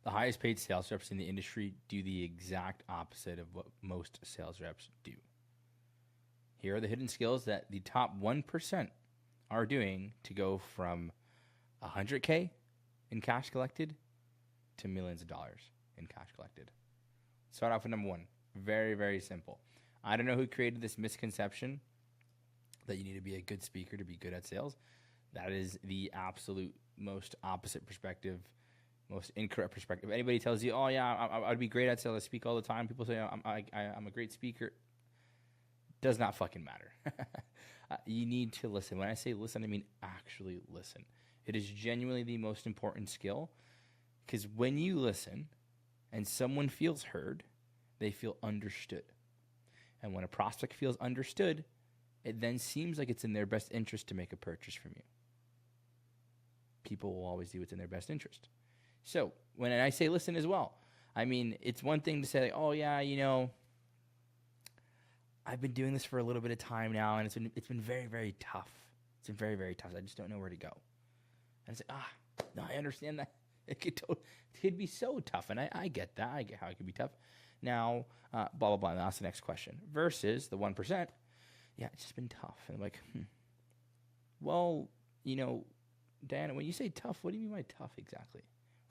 The highest paid sales reps in the industry do the exact opposite of what most sales reps do. Here are the hidden skills that the top 1% are doing to go from 100K in cash collected to millions of dollars in cash collected. Start off with number one. Very, very simple. I don't know who created this misconception that you need to be a good speaker to be good at sales. That is the absolute most opposite perspective, most incorrect perspective. If anybody tells you, oh, yeah, I'd be great at sales, I speak all the time. People say, I'm a great speaker. Does not fucking matter. You need to listen. When I say listen, I mean actually listen. It is genuinely the most important skill, because when you listen and someone feels heard, they feel understood. And when a prospect feels understood, it then seems like it's in their best interest to make a purchase from you. People will always do what's in their best interest. So when I say listen as well, I mean, it's one thing to say, like, oh, yeah, you know, I've been doing this for a little bit of time now, and it's been very, very tough. It's been very, very tough. I just don't know where to go. And I say, no, I understand that. It could be so tough, and I get that. I get how it could be tough. Now, blah, blah, blah, and that's the next question. Versus the 1%, yeah, it's just been tough. And I'm like, well, you know, Diana, when you say tough, what do you mean by tough exactly?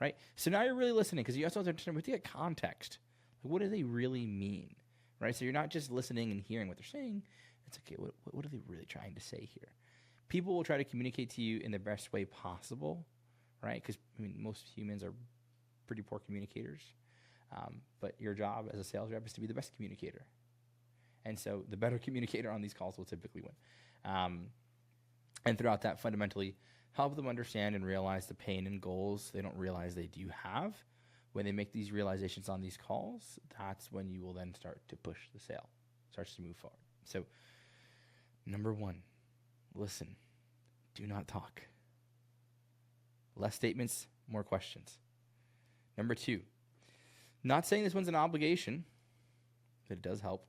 Right? So now you're really listening, because you also have to understand, with the context, like, what do they really mean? Right? So you're not just listening and hearing what they're saying. It's okay, what are they really trying to say here? People will try to communicate to you in the best way possible, right? Because, I mean, most humans are pretty poor communicators. But your job as a sales rep is to be the best communicator. And so the better communicator on these calls will typically win. And throughout that, fundamentally, help them understand and realize the pain and goals they don't realize they do have. When they make these realizations on these calls, that's when you will then start to push the sale, starts to move forward. So, number one, listen. Do not talk. Less statements, more questions. Number two, not saying this one's an obligation, but it does help.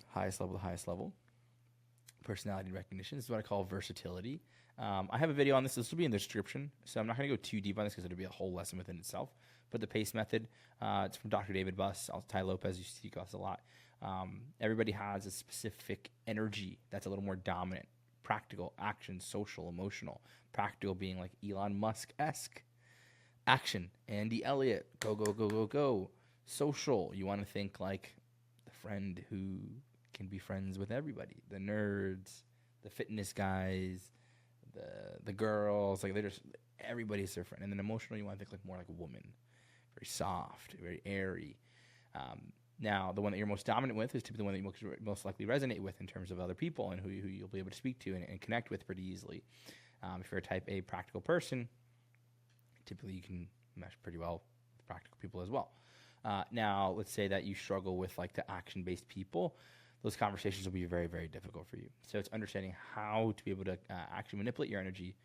Highest level to highest level. Personality recognition. This is what I call versatility. I have a video on this. This will be in the description, so I'm not going to go too deep on this because it'll be a whole lesson within itself. But the PACE method, it's from Dr. David Buss, Ty Lopez, you see Gus a lot. Everybody has a specific energy that's a little more dominant. Practical, action, social, emotional. Practical being like Elon Musk-esque. Action, Andy Elliott, go, go, go, go, go. Social, you want to think like the friend who can be friends with everybody. The nerds, the fitness guys, the girls, like they're just, everybody's their friend. And then emotional, you want to think like more like a woman. Very soft, very airy. Now, the one that you're most dominant with is typically the one that you most likely resonate with in terms of other people and who you'll be able to speak to and connect with pretty easily. If you're a type A practical person, typically you can mesh pretty well with practical people as well. Now, let's say that you struggle with like the action-based people. Those conversations will be very, very difficult for you. So it's understanding how to be able to actually manipulate your energy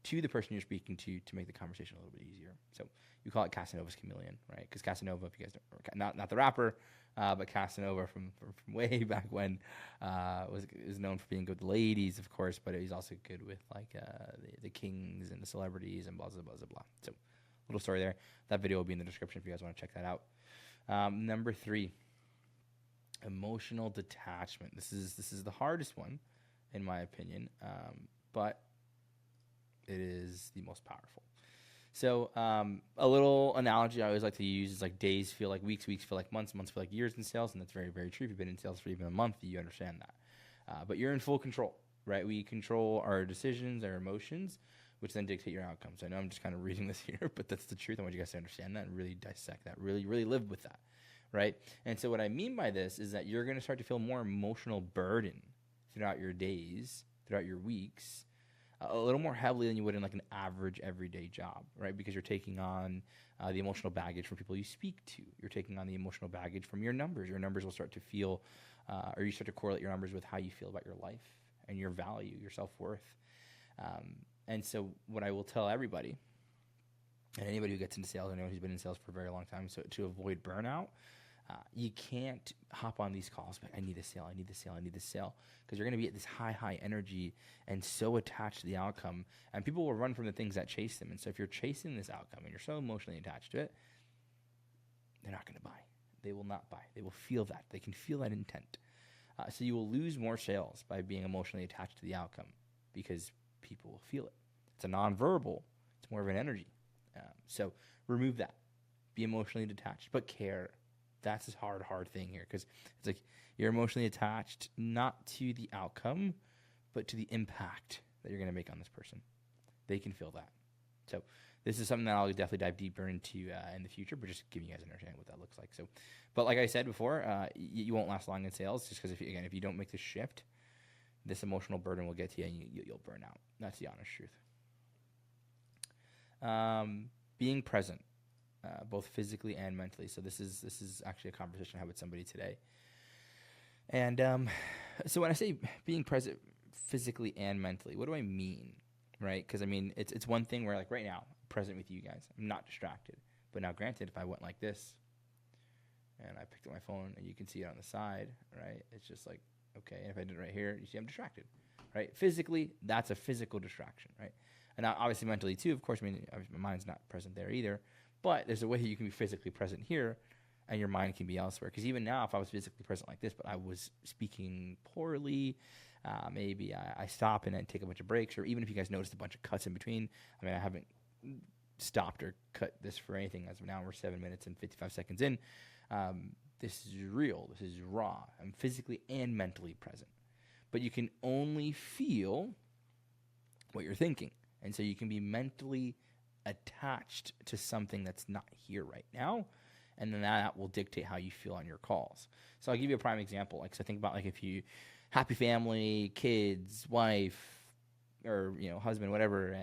to the person you're speaking to make the conversation a little bit easier. So you call it Casanova's chameleon, right? Because Casanova, if you guys don't, not the rapper, but Casanova from way back when was known for being good with the ladies, of course, but he's also good with like the kings and the celebrities and blah, blah, blah, blah. So little story there. That video will be in the description if you guys want to check that out. Number 3, emotional detachment. This is the hardest one, in my opinion, but it is the most powerful. So a little analogy I always like to use is like days feel like weeks, weeks feel like months, months feel like years in sales, and that's very, very true. If you've been in sales for even a month, you understand that. But you're in full control, right? We control our decisions, our emotions, which then dictate your outcomes. I know I'm just kind of reading this here, but that's the truth. I want you guys to understand that and really dissect that, really, really live with that, right? And so what I mean by this is that you're going to start to feel more emotional burden throughout your days, throughout your weeks, a little more heavily than you would in like an average everyday job, right? Because you're taking on the emotional baggage from people you speak to. You're taking on the emotional baggage from your numbers. Your numbers will start to feel, or you start to correlate your numbers with how you feel about your life and your value, your self-worth. And so what I will tell everybody, and anybody who gets into sales, I know who's been in sales for a very long time, so to avoid burnout, You can't hop on these calls, but I need a sale, I need the sale, I need the sale, because you're going to be at this high energy and so attached to the outcome, and people will run from the things that chase them. And so if you're chasing this outcome and you're so emotionally attached to it, they're not going to buy. They will not buy. They will feel that. They can feel that intent. So you will lose more sales by being emotionally attached to the outcome because people will feel it. It's a nonverbal. It's more of an energy. So remove that. Be emotionally detached, but care. That's this hard thing here, because it's like you're emotionally attached not to the outcome, but to the impact that you're going to make on this person. They can feel that. So this is something that I'll definitely dive deeper into in the future, but just giving you guys an understanding what that looks like. So, but like I said before, you won't last long in sales, just because if you don't make this shift, this emotional burden will get to you and you'll burn out. That's the honest truth. Being present. Both physically and mentally. So this is actually a conversation I had with somebody today. And so when I say being present physically and mentally, what do I mean, right? Because I mean, it's one thing where, like, right now, I'm present with you guys. I'm not distracted. But now, granted, if I went like this and I picked up my phone and you can see it on the side, right? It's just like, okay. And if I did it right here, you see I'm distracted, right? Physically, that's a physical distraction, right? And now, obviously, mentally too. Of course, I mean, obviously my mind's not present there either. But there's a way you can be physically present here and your mind can be elsewhere. Because even now, if I was physically present like this, but I was speaking poorly, maybe I stop and then take a bunch of breaks. Or even if you guys noticed a bunch of cuts in between, I mean, I haven't stopped or cut this for anything. As of now, we're 7 minutes and 55 seconds in. This is real. This is raw. I'm physically and mentally present. But you can only feel what you're thinking. And so you can be mentally attached to something that's not here right now, and then that will dictate how you feel on your calls. So I'll give you a prime example. Like, so think about, like, if you happy family, kids, wife, or husband, whatever,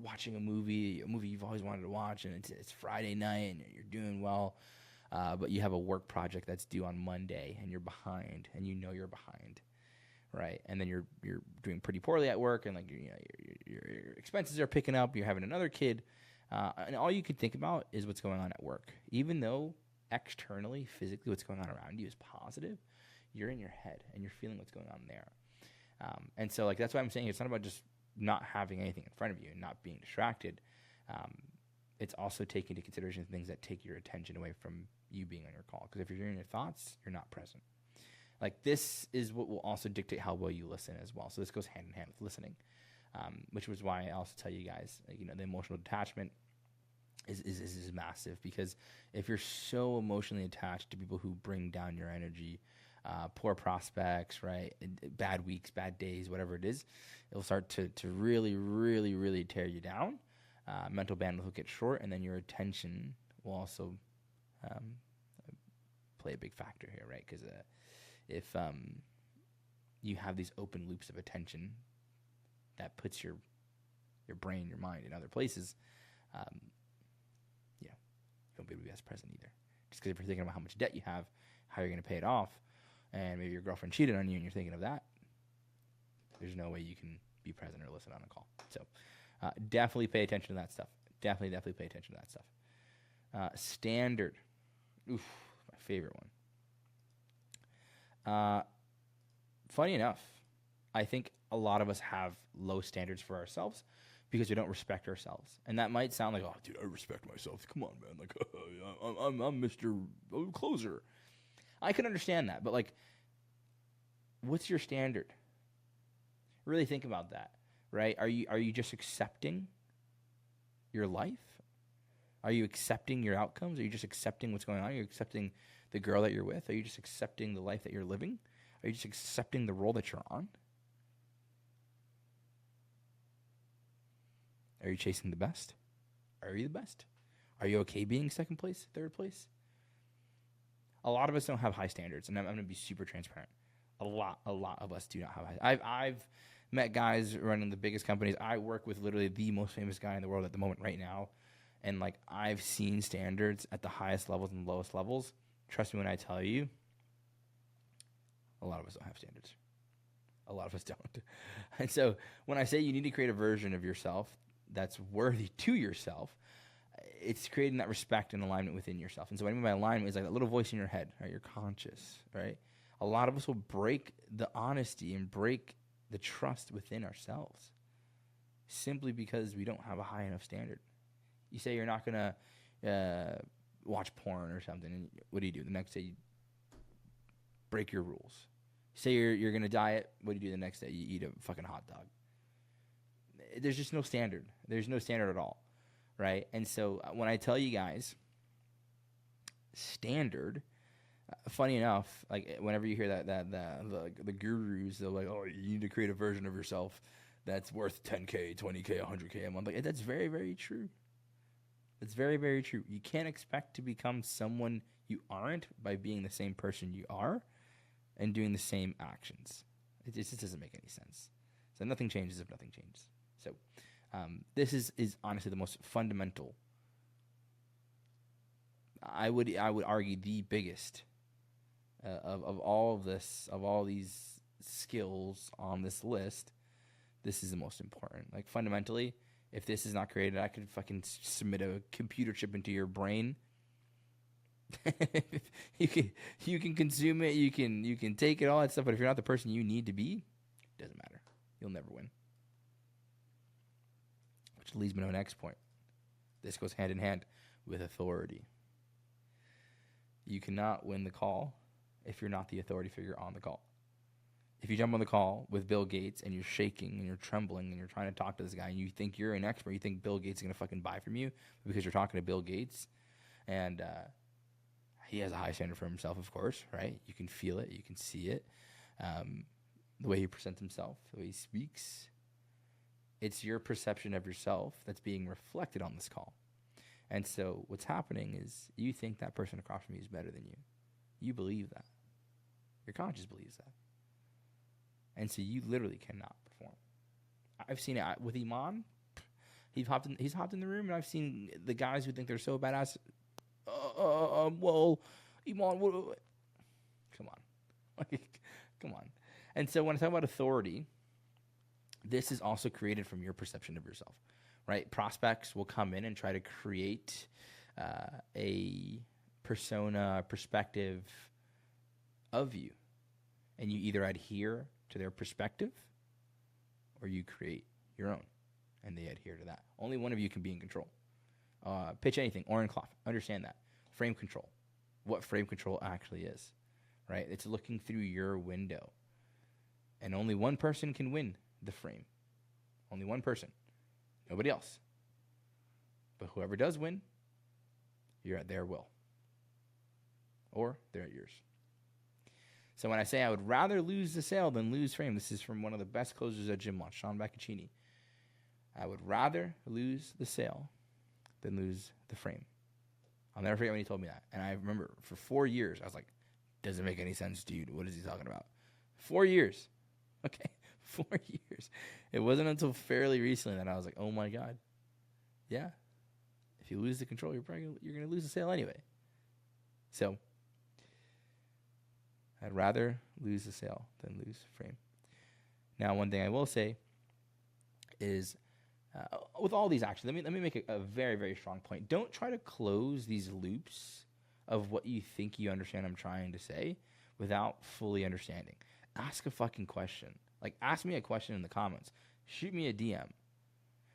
watching a movie you've always wanted to watch, and it's Friday night and you're doing well, but you have a work project that's due on Monday and you're behind, and you're behind. Right, and then you're doing pretty poorly at work, and like your expenses are picking up. You're having another kid, and all you can think about is what's going on at work. Even though externally, physically, what's going on around you is positive, you're in your head and you're feeling what's going on there. And so, like, that's why I'm saying it's not about just not having anything in front of you and not being distracted. It's also taking into consideration things that take your attention away from you being on your call. Because if you're doing your thoughts, you're not present. Like, this is what will also dictate how well you listen as well. So this goes hand in hand with listening, which was why I also tell you guys, like, the emotional detachment is massive. Because if you're so emotionally attached to people who bring down your energy, poor prospects, right, bad weeks, bad days, whatever it is, it'll start to really, really, really tear you down. Mental bandwidth will get short, and then your attention will also play a big factor here, right? Because if you have these open loops of attention that puts your brain, your mind in other places, you won't be able to be as present either. Just because if you're thinking about how much debt you have, how you're going to pay it off, and maybe your girlfriend cheated on you and you're thinking of that, there's no way you can be present or listen on a call. So definitely pay attention to that stuff. Definitely pay attention to that stuff. Standard. Oof, my favorite one. Funny enough, I think a lot of us have low standards for ourselves because we don't respect ourselves. And that might sound like, oh, dude, I respect myself. Come on, man. Like, I'm Mr. Closer. I can understand that. But, like, what's your standard? Really think about that, right? Are you just accepting your life? Are you accepting your outcomes? Are you just accepting what's going on? Are you accepting the girl that you're with? Are you just accepting the life that you're living? Are you just accepting the role that you're on? Are you chasing the best? Are you the best? Are you okay being second place, third place? A lot of us don't have high standards, and I'm going to be super transparent. A lot of us do not have high. I've met guys running the biggest companies. I work with literally the most famous guy in the world at the moment right now, and, like, I've seen standards at the highest levels and lowest levels. Trust me when I tell you, a lot of us don't have standards. A lot of us don't. And so when I say you need to create a version of yourself that's worthy to yourself, it's creating that respect and alignment within yourself. And so what I mean by alignment is like that little voice in your head, right? You're conscious, right? A lot of us will break the honesty and break the trust within ourselves simply because we don't have a high enough standard. You say you're not going to watch porn or something, and what do? The next day you break your rules. Say you're going to diet, what do? The next day you eat a fucking hot dog. There's just no standard. There's no standard at all, right? And so when I tell you guys standard, funny enough, like whenever you hear the gurus, they're like, oh, you need to create a version of yourself that's worth 10K, 20K, 100K a month. Like, that's very, very true. It's very, very true. You can't expect to become someone you aren't by being the same person you are and doing the same actions. It just doesn't make any sense. So nothing changes if nothing changes. So this is honestly the most fundamental, I would argue the biggest of all of this, of all these skills on this list. This is the most important. Like, fundamentally, if this is not created, I could fucking submit a computer chip into your brain. you can consume it, you can take it, all that stuff, but if you're not the person you need to be, it doesn't matter. You'll never win. Which leads me to the next point. This goes hand in hand with authority. You cannot win the call if you're not the authority figure on the call. If you jump on the call with Bill Gates and you're shaking and you're trembling and you're trying to talk to this guy and you think you're an expert, you think Bill Gates is going to fucking buy from you because you're talking to Bill Gates, and he has a high standard for himself, of course, right? You can feel it, you can see it, the way he presents himself, the way he speaks. It's your perception of yourself that's being reflected on this call. And so what's happening is you think that person across from you is better than you. You believe that. Your conscience believes that. And so you literally cannot perform. I've seen it with Iman. He's hopped in the room, and I've seen the guys who think they're so badass. Well, Iman, what? Come on. Come on. And so when I talk about authority, this is also created from your perception of yourself, right? Prospects will come in and try to create a persona, perspective of you. And you either adhere to their perspective or you create your own, and they adhere to that. Only one of you can be in control. Pitch anything, or in cloth. Understand that. Frame control. What frame control actually is, right? It's looking through your window. And only one person can win the frame. Only one person. Nobody else. But whoever does win, you're at their will. Or they're at yours. So when I say I would rather lose the sale than lose frame, this is from one of the best closers at Gym Launch, Sean Baccaccini. I would rather lose the sale than lose the frame. I'll never forget when he told me that. And I remember for 4 years, I was like, doesn't make any sense, dude. What is he talking about? 4 years. Okay, 4 years. It wasn't until fairly recently that I was like, oh my God. Yeah. If you lose the control, you're going to lose the sale anyway. So I'd rather lose the sale than lose frame. Now, one thing I will say is, with all these actions, let me make a very, very strong point. Don't try to close these loops of what you think you understand I'm trying to say without fully understanding. Ask a fucking question. Like, ask me a question in the comments. Shoot me a DM.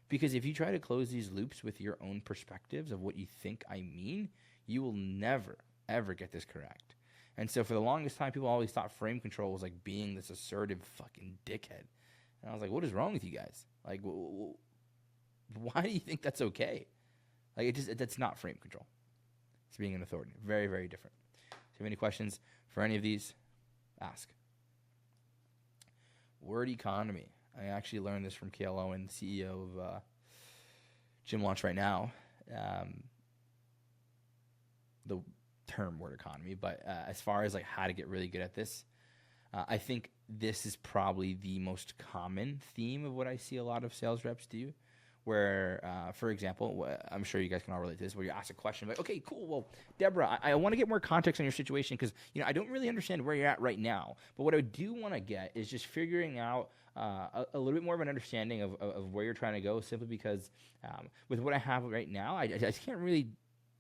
Because if you try to close these loops with your own perspectives of what you think I mean, you will never, ever get this correct. And so for the longest time, people always thought frame control was like being this assertive fucking dickhead. And I was like, what is wrong with you guys? Like, why do you think that's okay? Like, that's not frame control. It's being an authority. Very, very different. So if you have any questions for any of these, ask. Word economy. I actually learned this from Kale Owen, CEO of Gym Launch right now. The term word economy, but as far as like how to get really good at this, I think this is probably the most common theme of what I see a lot of sales reps do, where, for example, I'm sure you guys can all relate to this, where you ask a question like, okay, cool, well, Deborah, I want to get more context on your situation because, I don't really understand where you're at right now, but what I do want to get is just figuring out a little bit more of an understanding of where you're trying to go, simply because with what I have right now, I just can't really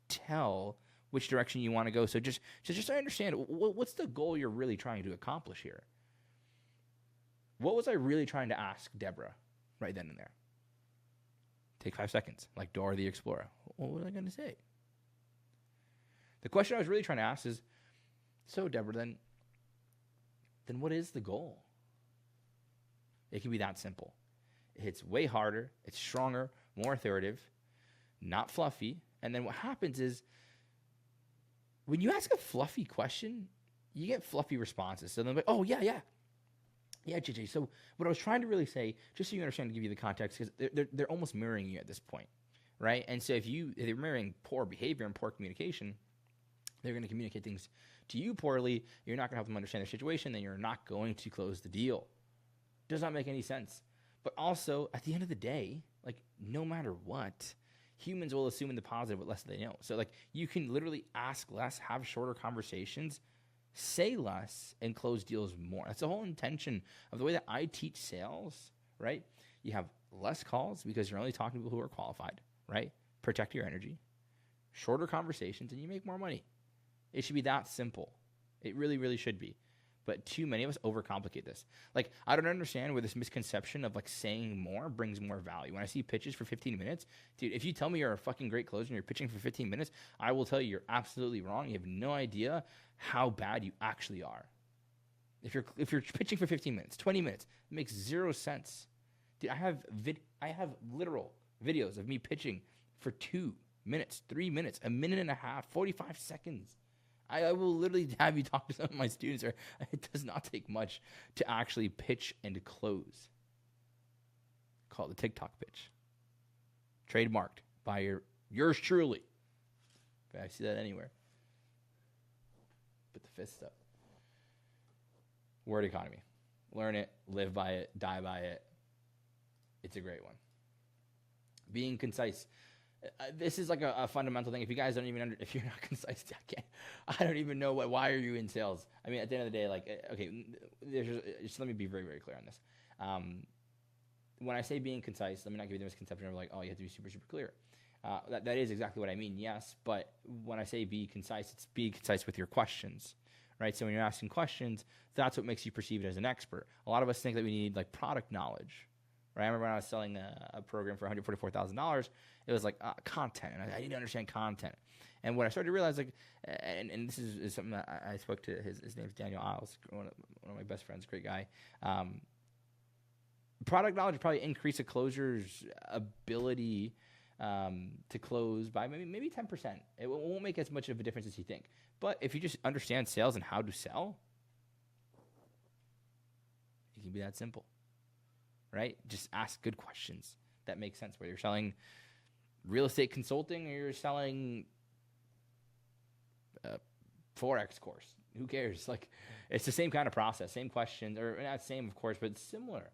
tell which direction you want to go. So just so I understand, what's the goal you're really trying to accomplish here? What was I really trying to ask Deborah right then and there? Take 5 seconds, like Dora the Explorer. What was I going to say? The question I was really trying to ask is, so Deborah, then what is the goal? It can be that simple. It's way harder, it's stronger, more authoritative, not fluffy. And then what happens is, when you ask a fluffy question, you get fluffy responses. So they're like, oh, yeah, JJ. So what I was trying to really say, just so you understand, to give you the context, because they're almost mirroring you at this point, right? And so if they're mirroring poor behavior and poor communication, they're going to communicate things to you poorly. You're not going to help them understand their situation. Then you're not going to close the deal. Does not make any sense. But also, at the end of the day, like, no matter what, humans will assume in the positive what less they know. So, like, you can literally ask less, have shorter conversations, say less, and close deals more. That's the whole intention of the way that I teach sales, right? You have less calls because you're only talking to people who are qualified, right? Protect your energy. Shorter conversations, and you make more money. It should be that simple. It really, really should be. But too many of us overcomplicate this. Like, I don't understand where this misconception of, like, saying more brings more value. When I see pitches for 15 minutes, dude, if you tell me you're a fucking great closer and you're pitching for 15 minutes, I will tell you you're absolutely wrong. You have no idea how bad you actually are. If you're pitching for 15 minutes, 20 minutes, it makes zero sense. Dude, I have literal videos of me pitching for 2 minutes, 3 minutes, a minute and a half, 45 seconds. I will literally have you talk to some of my students. It does not take much to actually pitch and close. Call it the TikTok pitch. Trademarked by yours truly. If I see that anywhere. Put the fist up. Word economy. Learn it, live by it, die by it. It's a great one. Being concise. This is like a fundamental thing. If you guys don't even if you're not concise, I don't even know why are you in sales? I mean, at the end of the day, like, okay, just let me be very, very clear on this. When I say being concise, let me not give you the misconception of, like, oh, you have to be super, super clear. That is exactly what I mean, yes. But when I say be concise, it's be concise with your questions, right? So when you're asking questions, that's what makes you perceived as an expert. A lot of us think that we need, like, product knowledge. Right? I remember when I was selling a program for $144,000, it was like content, and I need to understand content. And what I started to realize, like, and this is something that I spoke to, his name's Daniel Isles, one of my best friends, great guy. Product knowledge would probably increase a closer's ability to close by maybe 10%. It won't make as much of a difference as you think. But if you just understand sales and how to sell, it can be that simple. Right? Just ask good questions that make sense. Whether you're selling real estate consulting or you're selling a Forex course, who cares? Like, it's the same kind of process, same questions, or not same, of course, but similar.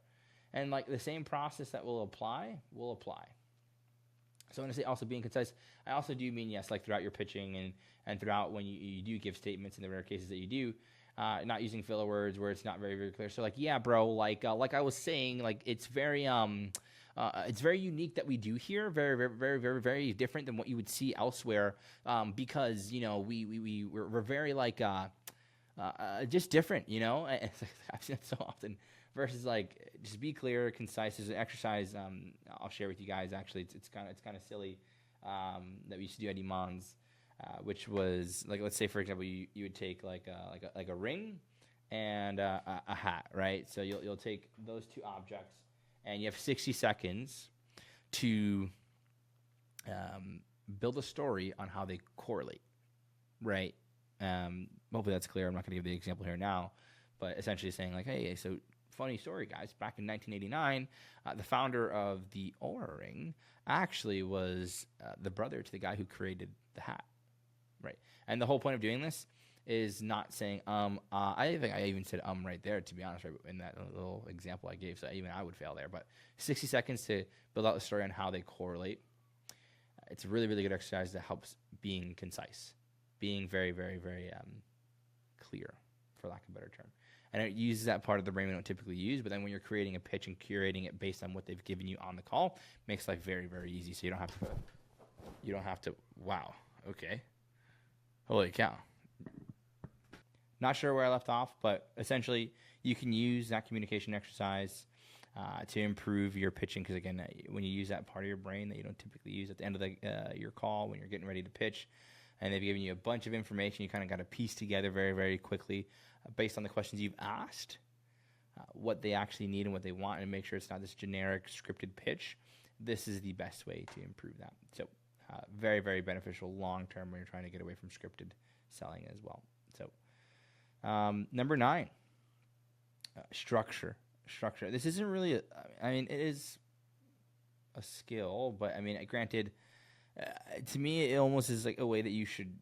And, like, the same process that will apply. So when I say also being concise, I also do mean, yes, like, throughout your pitching and throughout when you do give statements in the rare cases that you do. Not using filler words where it's not very, very clear. So, like, yeah, bro, like I was saying, like, it's very unique that we do here. Very, very, very, very, very different than what you would see elsewhere. Because, you know, we're very, like, just different, you know. I've seen it so often. Versus, like, just be clear, concise. There's an exercise I'll share with you guys. Actually, it's kind of silly that we used to do at Iman's. Which was, like, let's say, for example, you would take like a ring and a hat, right? So you'll take those two objects, and you have 60 seconds to build a story on how they correlate, right? Hopefully that's clear. I'm not going to give the example here now, but essentially saying, like, hey, so funny story, guys. Back in 1989, the founder of the Oura ring actually was the brother to the guy who created the hat. Right. And the whole point of doing this is not saying, I think I even said right there, to be honest, right, in that little example I gave. So even I would fail there. But 60 seconds to build out the story on how they correlate. It's a really, really good exercise that helps being concise, being very, very, very clear, for lack of a better term. and it uses that part of the brain we don't typically use. But then when you're creating a pitch and curating it based on what they've given you on the call, makes life very, very easy. So you don't have to. Wow. Okay. Holy cow. Not sure where I left off, but essentially you can use that communication exercise to improve your pitching. Because again, when you use that part of your brain that you don't typically use at the end of your call when you're getting ready to pitch, and they've given you a bunch of information, you kind of got to piece together very, very quickly based on the questions you've asked, what they actually need and what they want, and make sure it's not this generic scripted pitch. This is the best way to improve that. So very, very beneficial long term when you're trying to get away from scripted selling as well. So number 9, structure. This isn't really it is a skill, but I mean, granted, to me, it almost is like a way that you should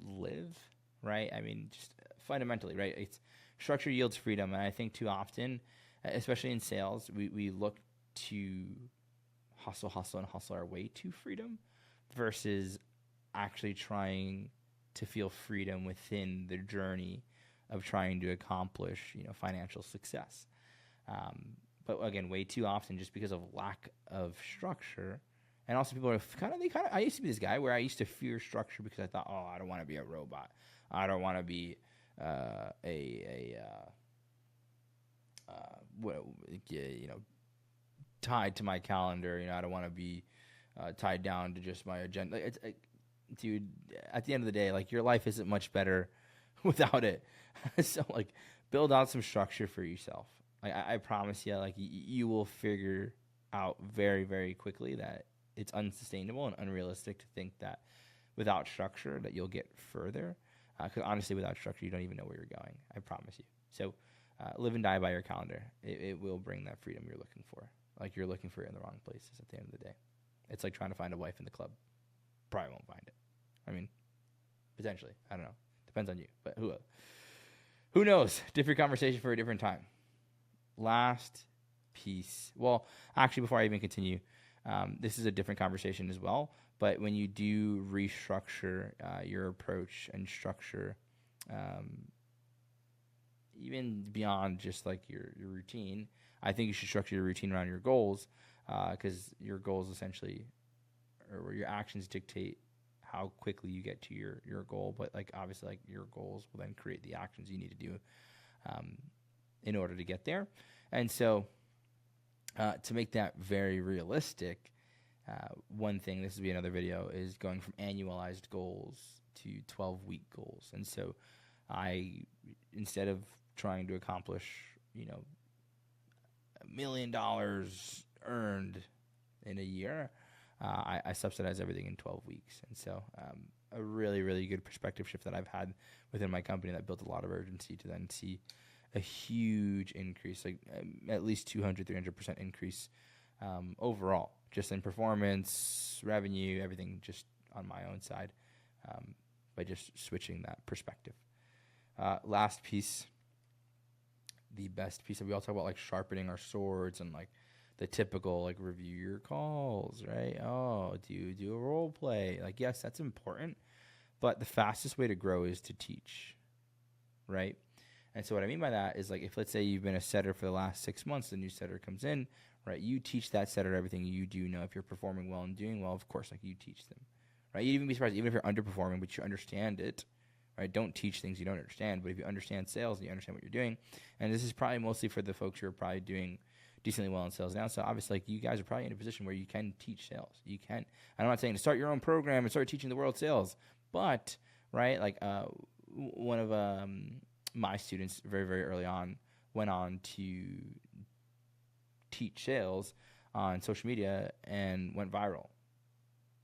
live, right? I mean, just fundamentally, right? It's structure yields freedom, and I think too often, especially in sales, we look to hustle our way to freedom versus actually trying to feel freedom within the journey of trying to accomplish, financial success. But again, way too often, just because of lack of structure, and also people are I used to be this guy where I used to fear structure because I thought, I don't want to be a robot. I don't want to be tied to my calendar. I don't want to be tied down to just my agenda. Dude, at the end of the day, like, your life isn't much better without it. So, like, build out some structure for yourself. Like, I promise you, like, you will figure out very, very quickly that it's unsustainable and unrealistic to think that without structure that you'll get further. Because honestly, without structure, you don't even know where you're going. I promise you. So live and die by your calendar. It will bring that freedom you're looking for. Like, you're looking for it in the wrong places at the end of the day. It's like trying to find a wife in the club. Probably won't find it. I mean, potentially. I don't know. Depends on you. But who knows? Different conversation for a different time. Last piece. Well, actually, before I even continue, this is a different conversation as well. But when you do restructure your approach and structure, even beyond just like your routine, I think you should structure your routine around your goals, because your goals essentially, or your actions dictate how quickly you get to your goal. But like, obviously, like, your goals will then create the actions you need to do in order to get there. And so to make that very realistic, one thing, this will be another video, is going from annualized goals to 12-week goals. And so instead of trying to accomplish, $1 million earned in a year, I subsidize everything in 12 weeks. And so a really, really good perspective shift that I've had within my company that built a lot of urgency to then see a huge increase, like at least 200-300% increase overall, just in performance, revenue, everything, just on my own side, by just switching that perspective. Last piece, the best piece. We all talk about like sharpening our swords and like the typical like review your calls, right? Oh, do a role play. Like, yes, that's important, but the fastest way to grow is to teach, right? And so what I mean by that is, like, if let's say you've been a setter for the last 6 months, the new setter comes in, right? You teach that setter everything you do know. If you're performing well and doing well, of course, like, you teach them, right? You'd even be surprised, even if you're underperforming, but you understand it, right? Don't teach things you don't understand. But if you understand sales and you understand what you're doing, and this is probably mostly for the folks who are probably doing decently well in sales now. So obviously, like, you guys are probably in a position where you can teach sales. You can. And I'm not saying to start your own program and start teaching the world sales, but, right, like, one of my students very, very early on went on to teach sales on social media and went viral.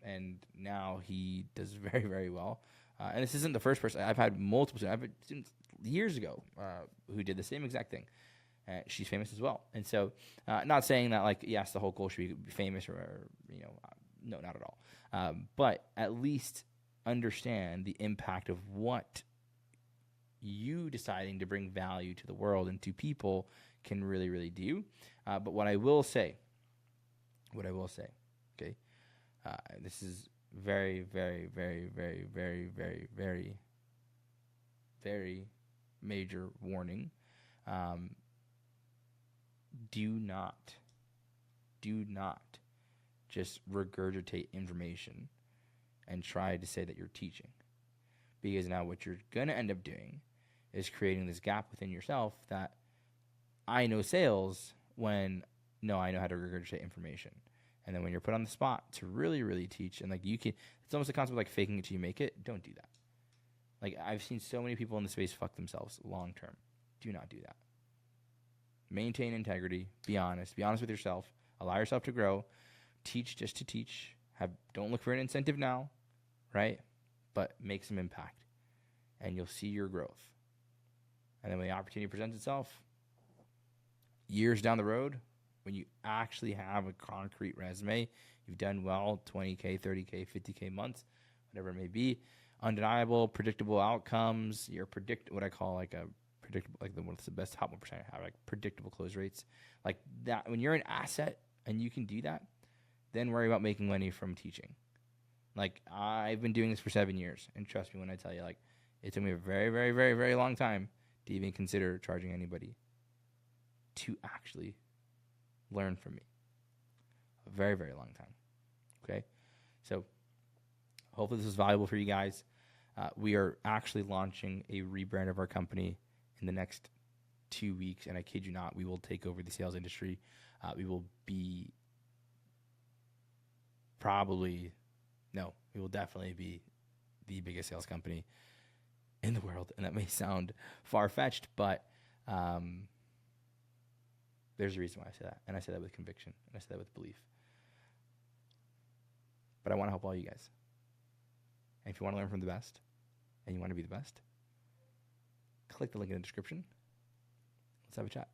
And now he does very, very well. And this isn't the first person. I've had multiple students. I've had students years ago who did the same exact thing. She's famous as well. And so not saying that, like, yes, the whole goal should be famous or no, not at all. But at least understand the impact of what you deciding to bring value to the world and to people can really, really do. But what I will say, okay, this is very, very, very, very, very, very, very, very major warning. Um, do not just regurgitate information and try to say that you're teaching. Because now what you're going to end up doing is creating this gap within yourself that I know sales when, no, I know how to regurgitate information. And then when you're put on the spot to really, really teach, and like you can, it's almost a concept of like faking it till you make it. Don't do that. Like I've seen so many people in the space fuck themselves long term. Do not do that. Maintain integrity. Be honest. Be honest with yourself. Allow yourself to grow. Teach just to teach. Don't look for an incentive now, right? But make some impact, and you'll see your growth. And then when the opportunity presents itself, years down the road, when you actually have a concrete resume, you've done well, 20K, 30K, 50K months, whatever it may be, undeniable, predictable outcomes, what I call like a predictable, like what's the best top 1% I have, like predictable close rates. Like that, when you're an asset and you can do that, then worry about making money from teaching. Like I've been doing this for 7 years, and trust me when I tell you, like it took me a very, very, very, very long time to even consider charging anybody to actually learn from me. A very, very long time. Okay? So hopefully this is valuable for you guys. We are actually launching a rebrand of our company in the next 2 weeks, and I kid you not, we will take over the sales industry. We will definitely be the biggest sales company in the world. And that may sound far-fetched, but there's a reason why I say that. And I say that with conviction, and I say that with belief. But I want to help all you guys. And if you want to learn from the best, and you want to be the best, click the link in the description. Let's have a chat.